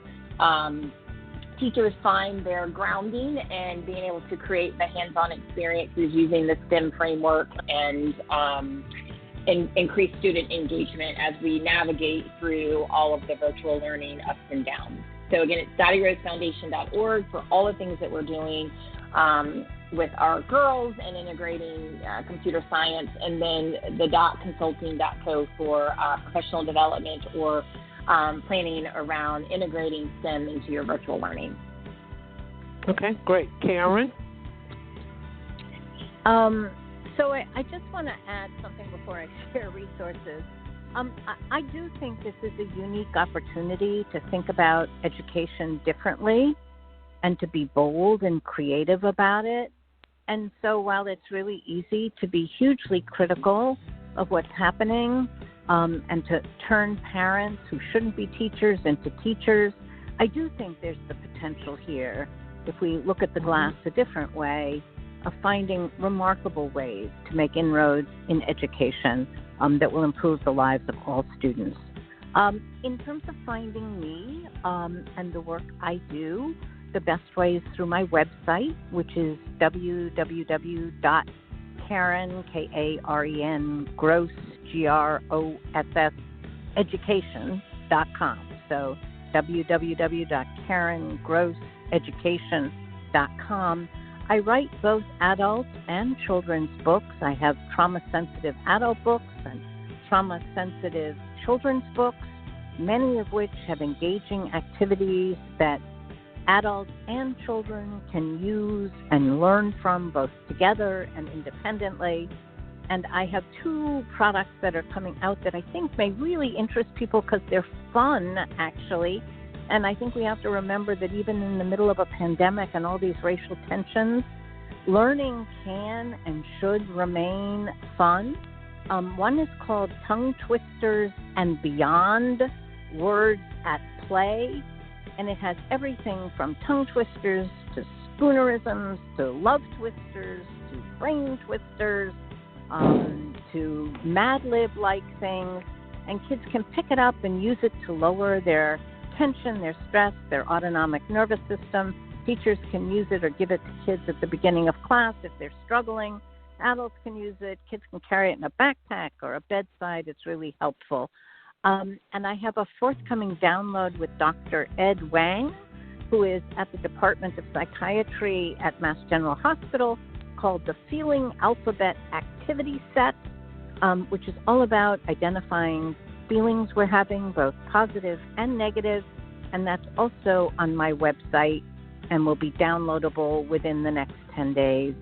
Speaker 4: teachers find their grounding and being able to create the hands-on experiences using the STEM framework and increase student engagement as we navigate through all of the virtual learning ups and downs. So again, it's DottieRoseFoundation.org for all the things that we're doing with our girls and integrating computer science, and then the .consulting.co for professional development or planning around integrating STEM into your virtual learning.
Speaker 3: Okay, great. Karen?
Speaker 6: So I just want to add something before I share resources. I do think this is a unique opportunity to think about education differently and to be bold and creative about it. And so while it's really easy to be hugely critical of what's happening and to turn parents who shouldn't be teachers into teachers, I do think there's the potential here, if we look at the glass a different way, of finding remarkable ways to make inroads in education that will improve the lives of all students. In terms of finding me and the work I do, the best way is through my website, which is www.karen, Karen, Karen, Gross, Gross, education.com. So www.karengrosseducation.com. I write both adult and children's books. I have trauma-sensitive adult books and trauma-sensitive children's books, many of which have engaging activities that adults and children can use and learn from both together and independently. And I have two products that are coming out that I think may really interest people because they're fun, actually. And I think we have to remember that even in the middle of a pandemic and all these racial tensions, learning can and should remain fun. One is called Tongue Twisters and Beyond, Words at Play. And it has everything from tongue twisters to spoonerisms to love twisters to brain twisters to Mad Lib-like things. And kids can pick it up and use it to lower their tension, their stress, their autonomic nervous system. Teachers can use it or give it to kids at the beginning of class if they're struggling. Adults can use it. Kids can carry it in a backpack or a bedside. It's really helpful. And I have a forthcoming download with Dr. Ed Wang, who is at the Department of Psychiatry at Mass General Hospital, called the Feeling Alphabet Activity Set, which is all about identifying feelings we're having, both positive and negative. And that's also on my website and will be downloadable within the next 10 days.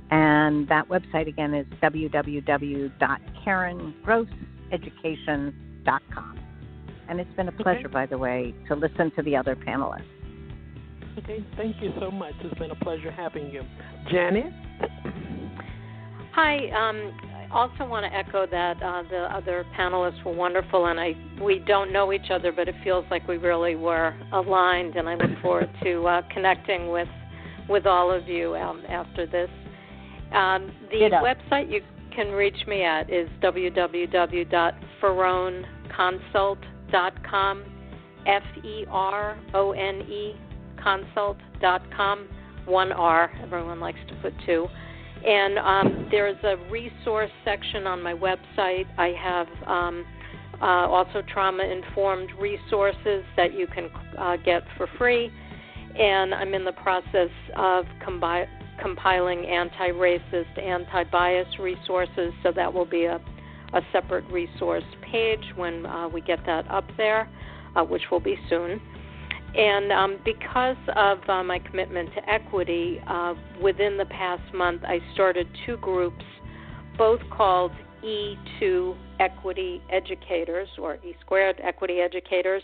Speaker 6: And that website, again, is www.karengrosseducation.com. And it's been a pleasure, by the way, to listen to the other panelists.
Speaker 3: Okay, thank you so much. It's been a pleasure having you. Janet?
Speaker 7: Hi. I also want to echo that the other panelists were wonderful, and we don't know each other, but it feels like we really were aligned, and I look forward to connecting with all of you after this. The website you can reach me at is www.feroneconsult.com, FERONE consult.com, one R, everyone likes to put two. And there's a resource section on my website. I have also trauma-informed resources that you can get for free. And I'm in the process of compiling anti-racist, anti-bias resources, so that will be a separate resource page when we get that up there, which will be soon. And because of my commitment to equity, within the past month I started two groups, both called E2 Equity Educators, or E Squared Equity Educators,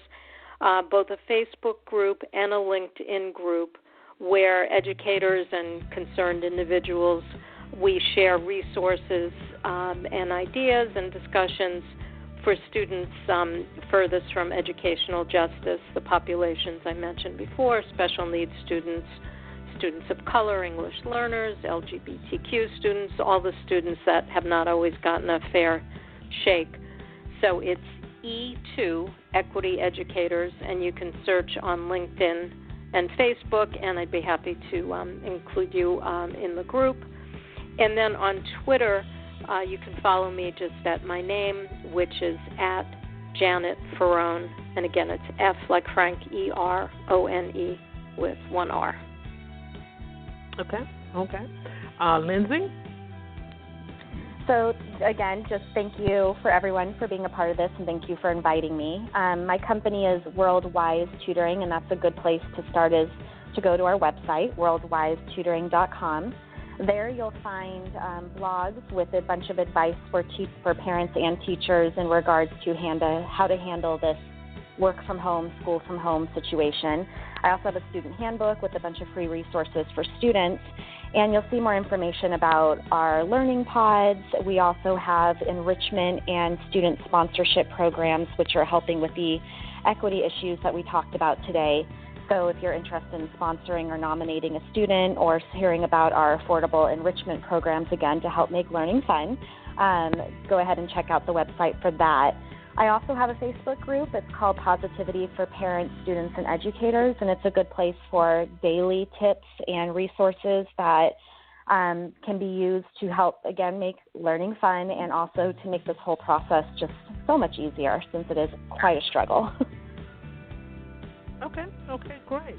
Speaker 7: both a Facebook group and a LinkedIn group, where educators and concerned individuals, we share resources and ideas and discussions for students furthest from educational justice, the populations I mentioned before, special needs students, students of color, English learners, LGBTQ students, all the students that have not always gotten a fair shake. So it's E2 Equity Educators, and you can search on LinkedIn and Facebook, and I'd be happy to include you in the group. And then on Twitter, you can follow me just at my name, which is at Janet Ferrone. And again, it's F like Frank, ERONE with one R.
Speaker 3: Okay. Lindsay?
Speaker 5: So, again, just thank you for everyone for being a part of this, and thank you for inviting me. My company is Worldwise Tutoring, and that's a good place to start is to go to our website, worldwisetutoring.com. There you'll find blogs with a bunch of advice for parents and teachers in regards to how to handle this work from home, school from home situation. I also have a student handbook with a bunch of free resources for students, and you'll see more information about our learning pods. We also have enrichment and student sponsorship programs, which are helping with the equity issues that we talked about today. So if you're interested in sponsoring or nominating a student or hearing about our affordable enrichment programs, again, to help make learning fun, go ahead and check out the website for that. I also have a Facebook group. It's called Positivity for Parents, Students, and Educators, and it's a good place for daily tips and resources that can be used to help, again, make learning fun and also to make this whole process just so much easier since it is quite a struggle.
Speaker 3: Okay, great.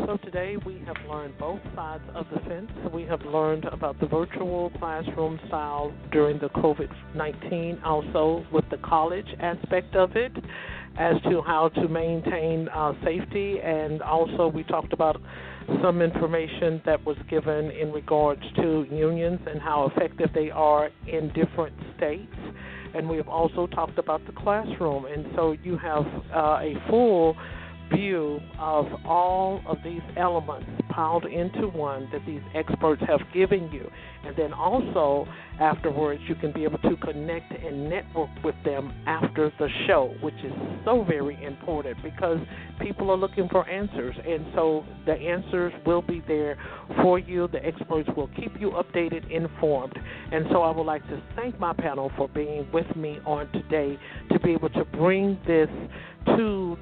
Speaker 3: So today we have learned both sides of the fence. We have learned about the virtual classroom style during the COVID-19, also with the college aspect of it, as to how to maintain safety, and also we talked about some information that was given in regards to unions and how effective they are in different states. And we have also talked about the classroom, and so you have a full view of all of these elements piled into one that these experts have given you. And then also afterwards you can be able to connect and network with them after the show, which is so very important because people are looking for answers. And so the answers will be there for you. The experts will keep you updated, informed. And so I would like to thank my panel for being with me on today to be able to bring this to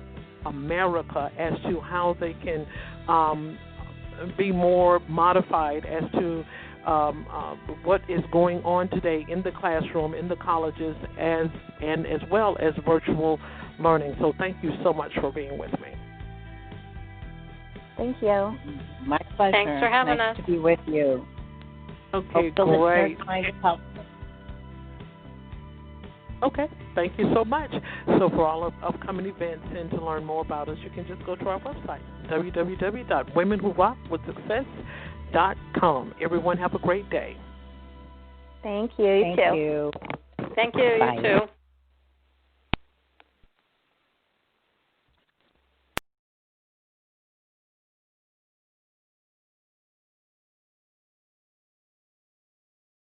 Speaker 3: America as to how they can be more modified as to what is going on today in the classroom, in the colleges, and as well as virtual learning. So thank you so much for being with me.
Speaker 5: Thank you.
Speaker 6: My pleasure.
Speaker 7: Thanks for having
Speaker 6: nice
Speaker 7: us.
Speaker 6: to be with you.
Speaker 3: Okay,
Speaker 6: Hope the
Speaker 3: great.
Speaker 6: listeners find it helpful.
Speaker 3: Okay, thank you so much. So for all of upcoming events and to learn more about us, you can just go to our website, www.womenwhorockWithSuccess.com. Everyone have a great day.
Speaker 5: Thank you.
Speaker 6: Thank you.
Speaker 7: Thank you.
Speaker 6: Bye.
Speaker 7: You too.